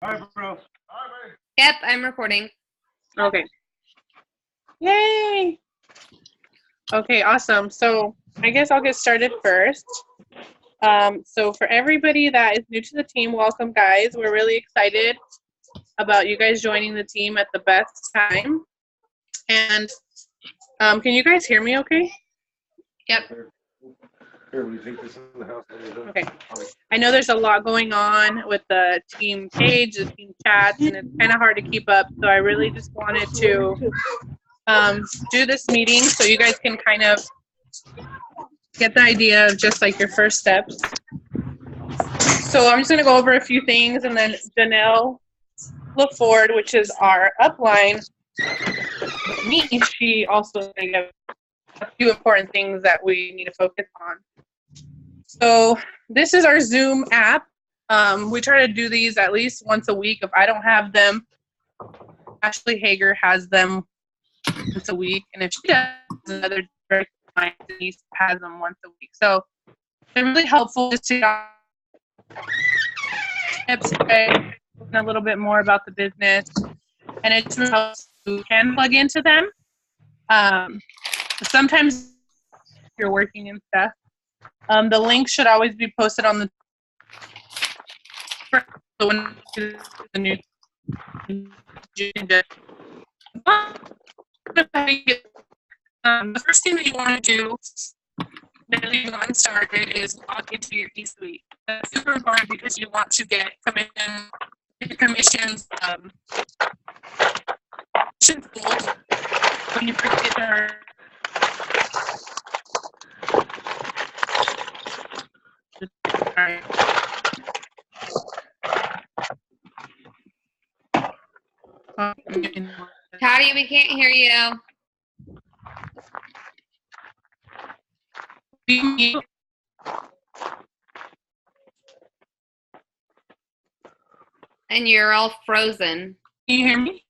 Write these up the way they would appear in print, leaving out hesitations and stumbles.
Hi, bro. Yep, I'm recording. Okay. Yay! Okay, awesome. So I guess I'll get started first. So for everybody that is new to the team, welcome, guys. We're really excited about you guys joining the team at the best time. And can you guys hear me okay? Yep. Here, will you take this in the house? Okay. I know there's a lot going on with the team page, the team chats, and it's kind of hard to keep up. So I really just wanted to do this meeting so you guys can kind of get the idea of just like your first steps. So I'm just going to go over a few things, and then Janelle LaFord, which is our upline, she also may have a few important things that we need to focus on. So this is our Zoom app. We try to do these at least once a week. If I don't have them, Ashley Hager has them once a week, and if she does, another client has them once a week. So they're really helpful just to a little bit more about the business, and it just helps you can plug into them. Sometimes you're working and stuff. The link should always be posted on the new. The first thing that you want to do when you get started is log into your eSuite. That's super important because you want to get commissions when you first get Patty, we can't hear you. And you're all frozen. Can you hear me?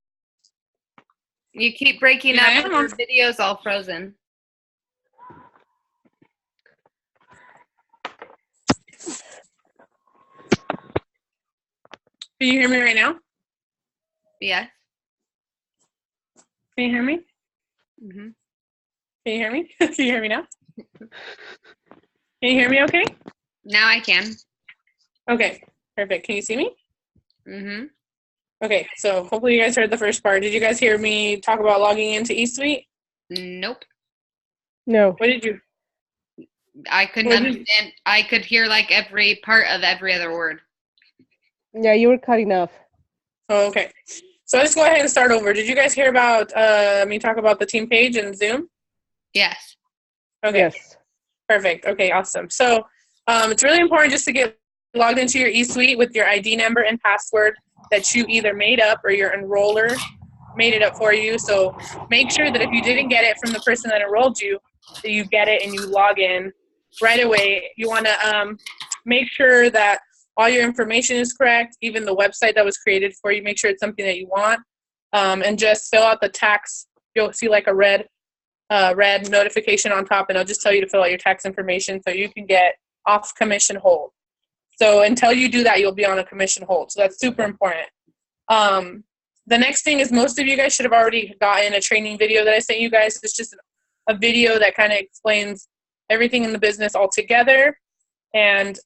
You keep breaking up, and your video's all frozen. Can you hear me right now? Yes. Can you hear me? Mm-hmm. Can you hear me? Can you hear me now? Can you hear me okay? Now I can. Okay, perfect. Can you see me? Mm-hmm. Okay, so hopefully you guys heard the first part. Did you guys hear me talk about logging into eSuite? Nope. No. What did you? I couldn't understand. I could hear like every part of every other word. Yeah, you were cutting off. Oh, okay. So let's go ahead and start over. Did you guys hear about me talk about the team page and Zoom? Yes. Okay. Yes. Perfect. Okay, awesome. So it's really important just to get logged into your eSuite with your ID number and password that you either made up or your enroller made it up for you. So make sure that if you didn't get it from the person that enrolled you, that you get it and you log in right away. You want to make sure that all your information is correct, even the website that was created for you. Make sure it's something that you want, and just fill out the tax. You'll see like a red notification on top, and it'll just tell you to fill out your tax information so you can get off commission hold. So until you do that, you'll be on a commission hold. So that's super important. The next thing is most of you guys should have already gotten a training video that I sent you guys. It's just a video that kind of explains everything in the business all together, and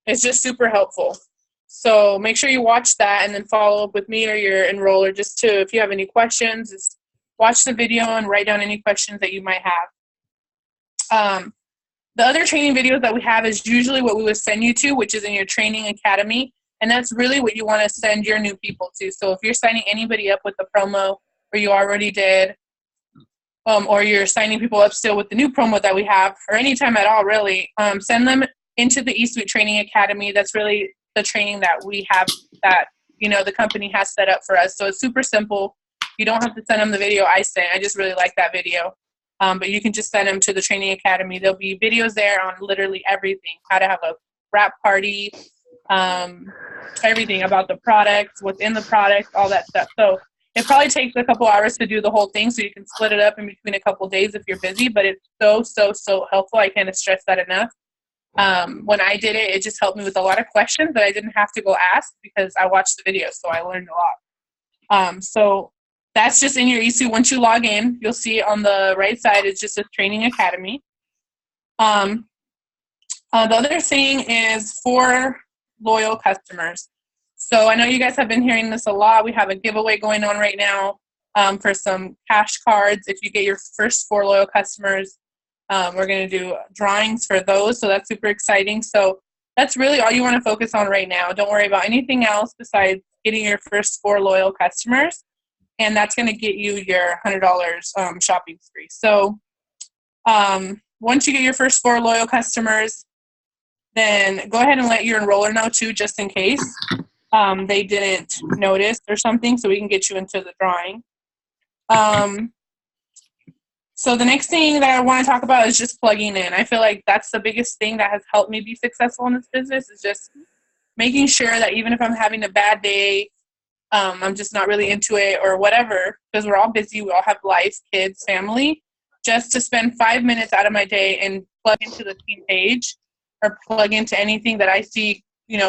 it's just super helpful. So make sure you watch that and then follow up with me or your enroller just to, if you have any questions, just watch the video and write down any questions that you might have. The other training videos that we have is usually what we would send you to, which is in your training academy. And that's really what you want to send your new people to. So if you're signing anybody up with the promo, or you already did, or you're signing people up still with the new promo that we have, or anytime at all, really, send them into the eSuite Training Academy. That's really the training that we have that, the company has set up for us. So it's super simple. You don't have to send them the video I sent. I just really like that video. But you can just send them to the Training Academy. There'll be videos there on literally everything, how to have a wrap party, everything about the products, what's in the product, all that stuff. So it probably takes a couple hours to do the whole thing, so you can split it up in between a couple days if you're busy, but it's so, so, so helpful. I can't stress that enough. When I did it, it just helped me with a lot of questions that I didn't have to go ask because I watched the video, so I learned a lot. So that's just in your eSuite. Once you log in, you'll see on the right side, it's just a training academy. The other thing is for loyal customers. So I know you guys have been hearing this a lot. We have a giveaway going on right now for some cash cards. If you get your first 4 loyal customers, we're going to do drawings for those. So that's super exciting. So that's really all you want to focus on right now. Don't worry about anything else besides getting your first 4 loyal customers. And that's going to get you your $100 shopping spree. So once you get your first 4 loyal customers, then go ahead and let your enroller know too, just in case they didn't notice or something, so we can get you into the drawing. So the next thing that I want to talk about is just plugging in. I feel like that's the biggest thing that has helped me be successful in this business, is just making sure that even if I'm having a bad day, I'm just not really into it or whatever, because we're all busy, we all have life, kids, family, just to spend 5 minutes out of my day and plug into the team page or plug into anything that I see,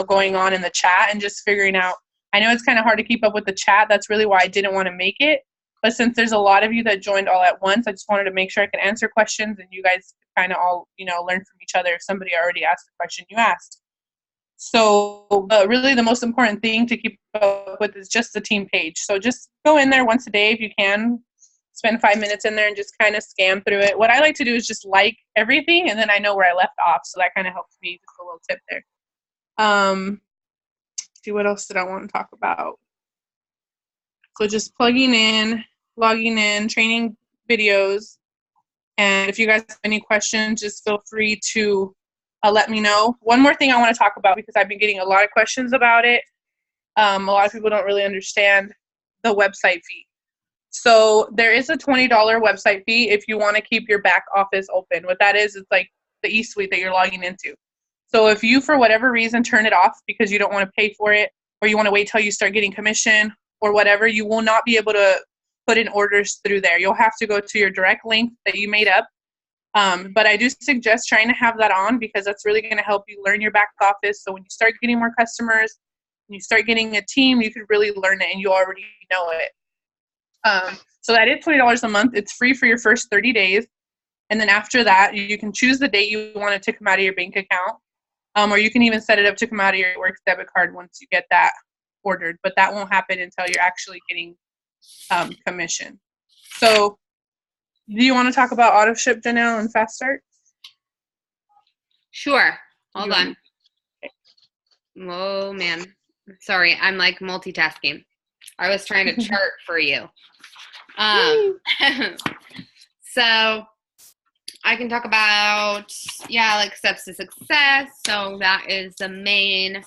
going on in the chat, and just figuring out. I know it's kind of hard to keep up with the chat. That's really why I didn't want to make it. But since there's a lot of you that joined all at once, I just wanted to make sure I could answer questions and you guys kind of all, learn from each other if somebody already asked the question you asked. So really the most important thing to keep up with is just the team page. So just go in there once a day if you can. Spend 5 minutes in there and just kind of scan through it. What I like to do is just like everything, and then I know where I left off. So that kind of helps me. Just a little tip there. See, what else did I want to talk about? So just plugging in, logging in, training videos. And if you guys have any questions, just feel free to let me know. One more thing I want to talk about, because I've been getting a lot of questions about it. A lot of people don't really understand the website fee. So there is a $20 website fee if you want to keep your back office open. What that is, it's like the eSuite that you're logging into. So if you, for whatever reason, turn it off because you don't want to pay for it, or you want to wait till you start getting commission or whatever, you will not be able to put in orders through there. You'll have to go to your direct link that you made up. But I do suggest trying to have that on, because that's really going to help you learn your back office. So when you start getting more customers, and you start getting a team, you could really learn it and you already know it. So that is $20 a month. It's free for your first 30 days. And then after that, you can choose the date you want it to come out of your bank account. Or you can even set it up to come out of your Works debit card once you get that ordered. But that won't happen until you're actually getting commission. So do you want to talk about auto ship, Janelle, and fast start? Sure. Hold on. Oh, man. Sorry, I'm like multitasking. I was trying to chart for you. So I can talk about, like steps to success. So that is the main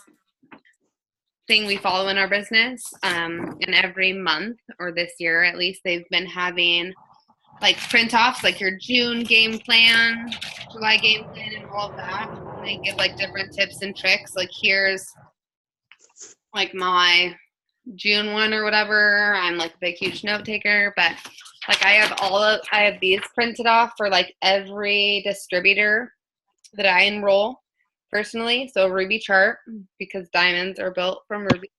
thing we follow in our business. And every month, or this year at least, they've been having like print offs, like your June game plan, July game plan, and all of that. And they give like different tips and tricks. Like here's like my June one or whatever. I'm like a big huge note taker, but like I have these printed off for like every distributor that I enroll personally. So Ruby chart, because diamonds are built from Ruby.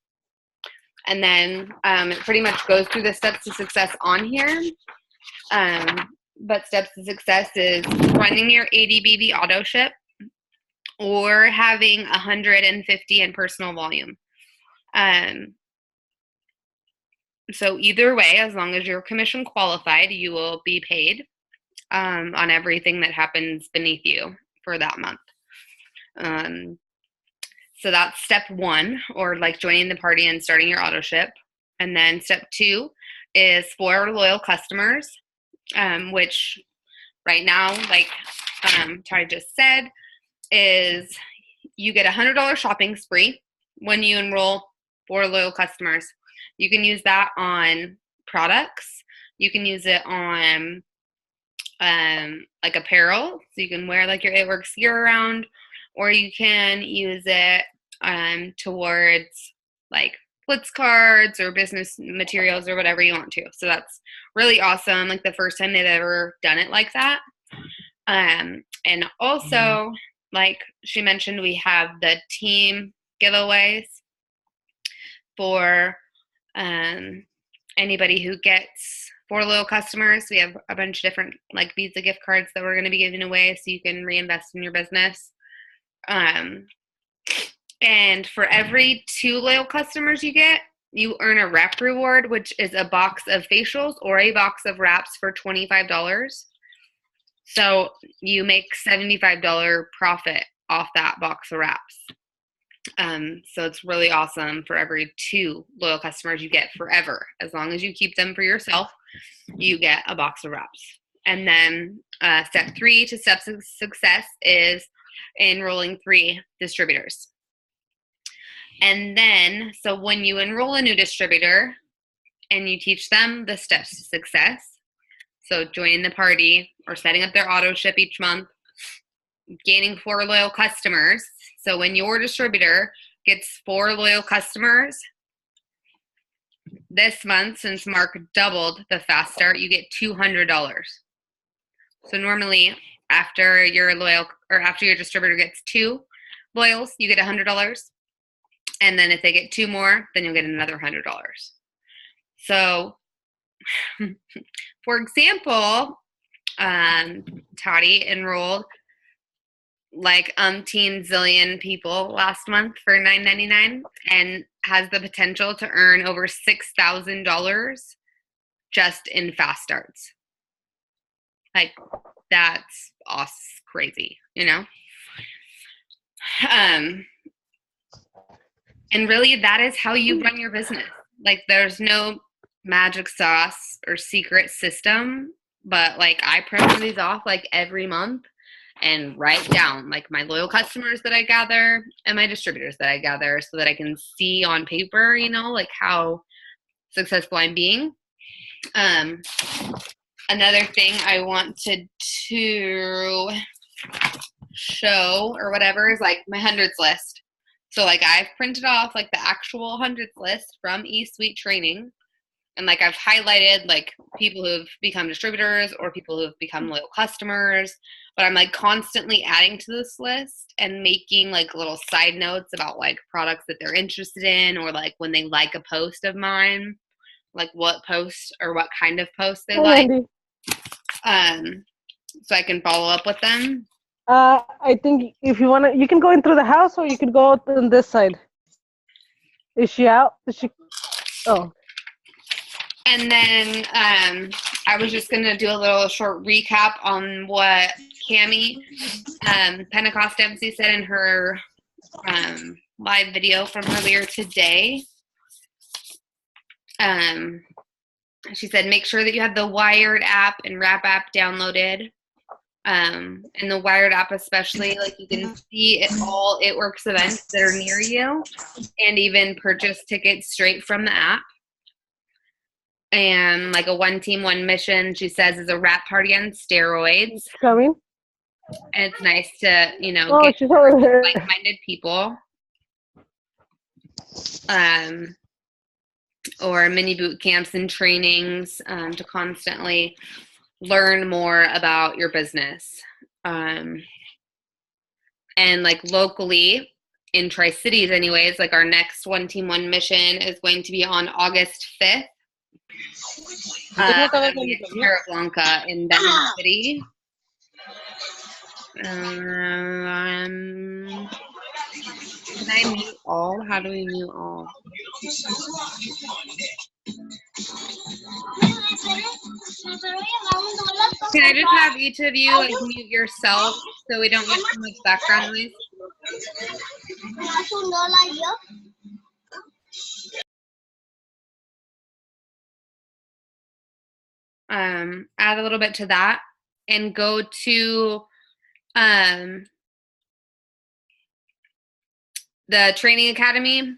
And then it pretty much goes through the steps to success on here. But steps to success is running your ADBB auto ship or having 150 in personal volume. So either way, as long as you're commission qualified, you will be paid on everything that happens beneath you for that month. So that's step 1, or like joining the party and starting your auto ship. And then step 2 is for loyal customers, which right now, like Ty just said, is you get a $100 shopping spree when you enroll for loyal customers. You can use that on products. You can use it on like apparel, so you can wear like your It Works year round, or you can use it towards like Blitz cards or business materials or whatever you want to. So that's really awesome. Like the first time they've ever done it like that. And also like she mentioned, we have the team giveaways for anybody who gets 4 loyal customers. We have a bunch of different like Visa gift cards that we're going to be giving away so you can reinvest in your business. And for every 2 loyal customers you get, you earn a wrap reward, which is a box of facials or a box of wraps for $25. So you make $75 profit off that box of wraps. So it's really awesome. For every 2 loyal customers you get forever. As long as you keep them for yourself, you get a box of wraps. And then step 3 to steps of success is enrolling 3 distributors. And then, so when you enroll a new distributor and you teach them the steps to success, so joining the party or setting up their auto ship each month, gaining 4 loyal customers. So when your distributor gets 4 loyal customers this month, since Mark doubled the fast start, you get $200. So normally after your distributor gets 2 loyals, you get $100. And then if they get 2 more, then you'll get another $100. So, for example, Toddy enrolled like umpteen zillion people last month for $9.99 and has the potential to earn over $6,000 just in fast starts. Like, that's crazy, you know? And really, that is how you run your business. Like, there's no magic sauce or secret system, but like I print one of these off like every month and write down like my loyal customers that I gather and my distributors that I gather so that I can see on paper, you know, like how successful I'm being. Another thing I wanted to show or whatever is like my hundreds list. So like I've printed off like the actual hundreds list from eSuite training. And like I've highlighted like people who've become distributors or people who've become loyal customers. But I'm like constantly adding to this list and making like little side notes about like products that they're interested in, or like when they like a post of mine, like what post or what kind of post they like. So I can follow up with them. I think if you want to, you can go in through the house or you could go out on this side. Is she out? Is she? Oh. And then I was just going to do a little short recap on what Cami Pentecost MC said in her live video from earlier today. She said, make sure that you have the Wired app and Wrap app downloaded. And the Wired app especially, like you can see all It Works events that are near you and even purchase tickets straight from the app. And like a one team, one mission, she says, is a wrap party on steroids. Coming. And it's nice to, you know, get she's over there. like-minded people. Or mini boot camps and trainings to constantly learn more about your business. And like locally in Tri-Cities anyways, like our next one team, one mission is going to be on August 5th. Terra Blanca in Diamond City. Can I mute all? How do we mute all? Can I just have each of you like mute yourself so we don't get too much background noise? Add a little bit to that and go to the training academy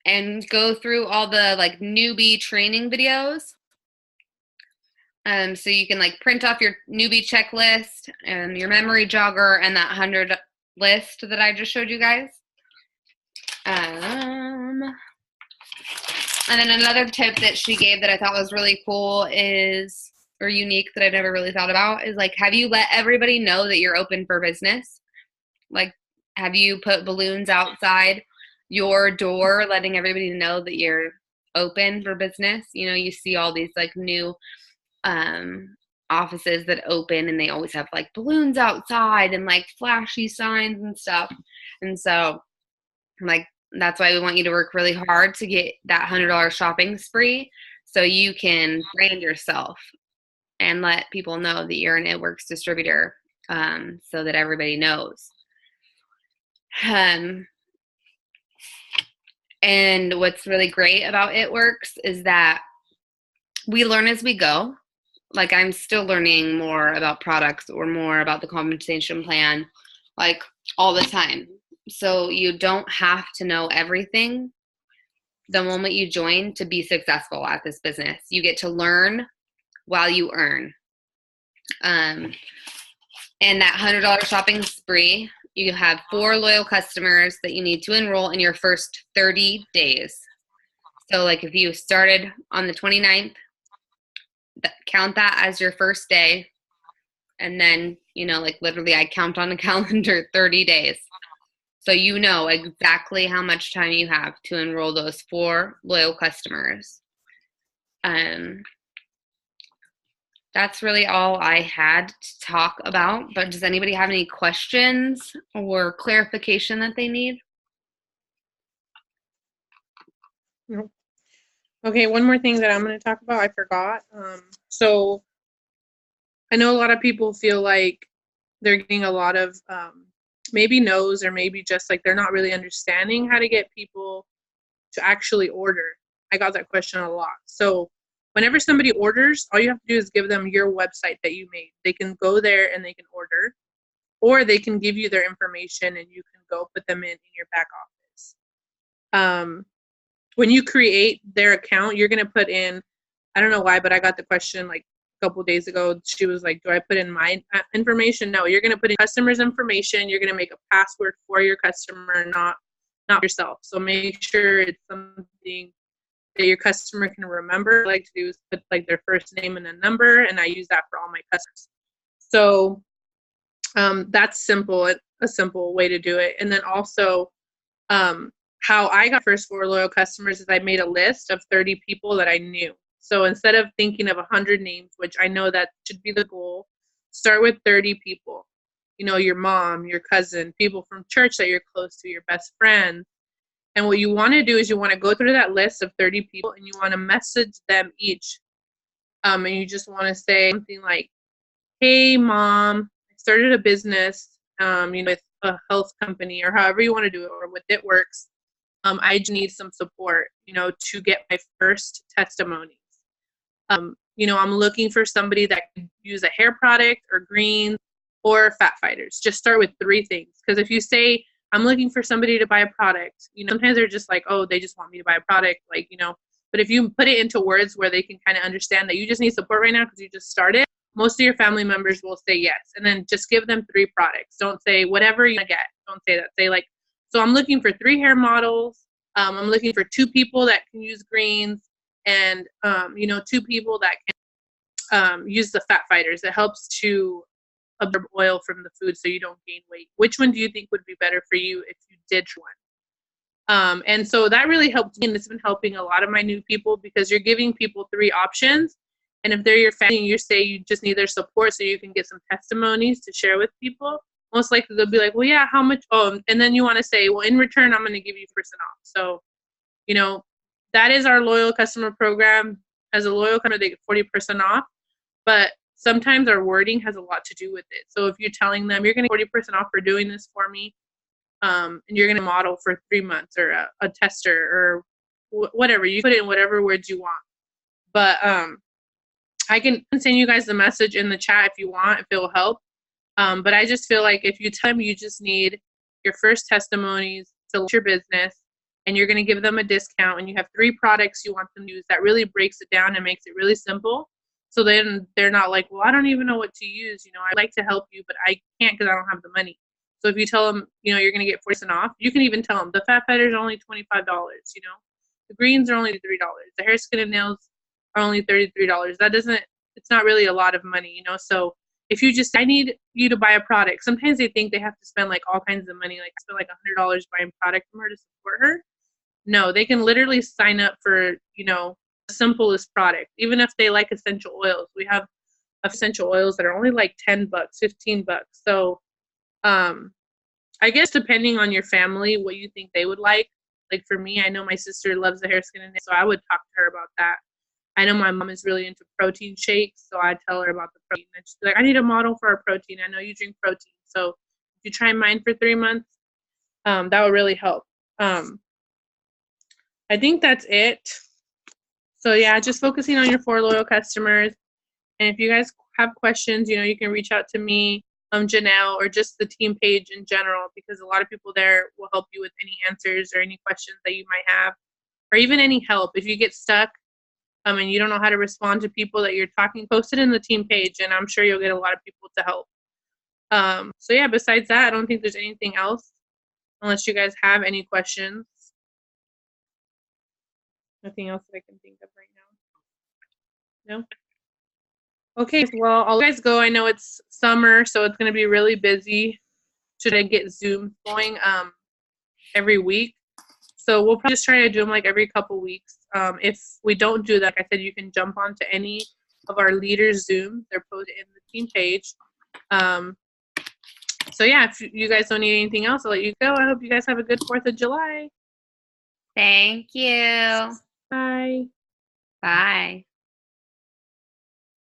and go through all the like newbie training videos. So you can like print off your newbie checklist and your memory jogger and that 100 list that I just showed you guys. And then another tip that she gave that I thought was really cool is, or unique that I've never really thought about, is like, have you let everybody know that you're open for business? Like, have you put balloons outside your door, letting everybody know that you're open for business? You know, you see all these like new offices that open and they always have like balloons outside and like flashy signs and stuff. And so, like, that's why we want you to work really hard to get that $100 shopping spree so you can brand yourself and let people know that you're an It Works distributor, so that everybody knows. And what's really great about It Works is that we learn as we go. Like, I'm still learning more about products or more about the compensation plan, like, all the time. So you don't have to know everything the moment you join to be successful at this business. You get to learn while you earn. And that $100 shopping spree, you have 4 loyal customers that you need to enroll in your first 30 days. So like if you started on the 29th, count that as your first day. And then, you know, like literally I count on a calendar 30 days. So you know exactly how much time you have to enroll those 4 loyal customers. That's really all I had to talk about. But does anybody have any questions or clarification that they need? Okay, one more thing that I'm going to talk about. I forgot. So I know a lot of people feel like they're getting a lot of maybe no's, or maybe just like they're not really understanding how to get people to actually order. I got that question a lot. So whenever somebody orders, all you have to do is give them your website that you made. They can go there and they can order, or they can give you their information and you can go put them in your back office. When you create their account, you're going to put in, I don't know why, but I got the question like a couple days ago. She was like, do I put in my information? No, you're going to put in customer's information. You're going to make a password for your customer, not yourself. So make sure it's something that your customer can remember. What I like to do is put like their first name and a number, and I use that for all my customers. So that's simple, a simple way to do it. And then also, how I got first 4 loyal customers is I made a list of 30 people that I knew. So instead of thinking of 100 names, which I know that should be the goal, start with 30 people. You know, your mom, your cousin, people from church that you're close to, your best friend. And what you want to do is you want to go through that list of 30 people and you want to message them each. And you just want to say something like, hey, Mom, I started a business, with a health company, or however you want to do it, or with It Works. I just need some support, to get my first testimonies. I'm looking for somebody that can use a hair product or greens or fat fighters. Just start with 3 things. Because if you say, I'm looking for somebody to buy a product, sometimes they're just like, oh, they just want me to buy a product, but if you put it into words where they can kind of understand that you just need support right now because you just started, most of your family members will say yes. And then just give them 3 products. Don't say whatever you get. Don't say that. Say like, so I'm looking for 3 hair models. I'm looking for 2 people that can use greens, and 2 people that can use the fat fighters. It helps to absorb oil from the food so you don't gain weight. Which one do you think would be better for you if you did one? And so that really helped me, and it's been helping a lot of my new people because you're giving people 3 options. And if they're your family and you say you just need their support so you can get some testimonies to share with people, most likely they'll be like, well, yeah, how much? Oh, and then you want to say, well, in return, I'm going to give you 10% off. So, that is our loyal customer program. As a loyal customer, they get 40% off. But sometimes our wording has a lot to do with it. So if you're telling them you're going to get 40% off for doing this for me, and you're going to model for 3 months, or a tester, or whatever, you put in whatever words you want. But I can send you guys the message in the chat if you want, if it will help. But I just feel like if you tell them you just need your first testimonies to launch your business, and you're going to give them a discount, and you have 3 products you want them to use, that really breaks it down and makes it really simple. So then they're not like, well, I don't even know what to use. I'd like to help you, but I can't because I don't have the money. So if you tell them, you're going to get 40% off, you can even tell them the fat fighters are only $25, the greens are only $3. The hair, skin, and nails are only $33. It's not really a lot of money, So if you just, I need you to buy a product. Sometimes they think they have to spend like all kinds of money, like spend like $100 buying product from her to support her. No, they can literally sign up for, you know, the simplest product. Even if they like essential oils, we have essential oils that are only like $10, $15. So, I guess depending on your family, what you think they would like. Like for me, I know my sister loves the hair, skin, and nail, so I would talk to her about that. I know my mom is really into protein shakes, so I tell her about the protein. And she's like, I need a model for a protein. I know you drink protein, so if you try mine for 3 months, that would really help. I think that's it. So yeah, just focusing on your 4 loyal customers. And if you guys have questions, you know, you can reach out to me, Janelle, or just the team page in general, because a lot of people there will help you with any answers or any questions that you might have, or even any help. If you get stuck and you don't know how to respond to people that you're talking, post it in the team page, and I'm sure you'll get a lot of people to help. So yeah, besides that, I don't think there's anything else, unless you guys have any questions. Nothing else that I can think of right now. No? Okay, well, I'll let you guys go. I know it's summer, so it's going to be really busy. Should I get Zoom going every week? So we'll probably just try to do them like every couple weeks. If we don't do that, like I said, you can jump onto any of our leaders' Zoom. They're posted in the team page. So yeah, if you guys don't need anything else, I'll let you go. I hope you guys have a good 4th of July. Thank you. Bye. Bye.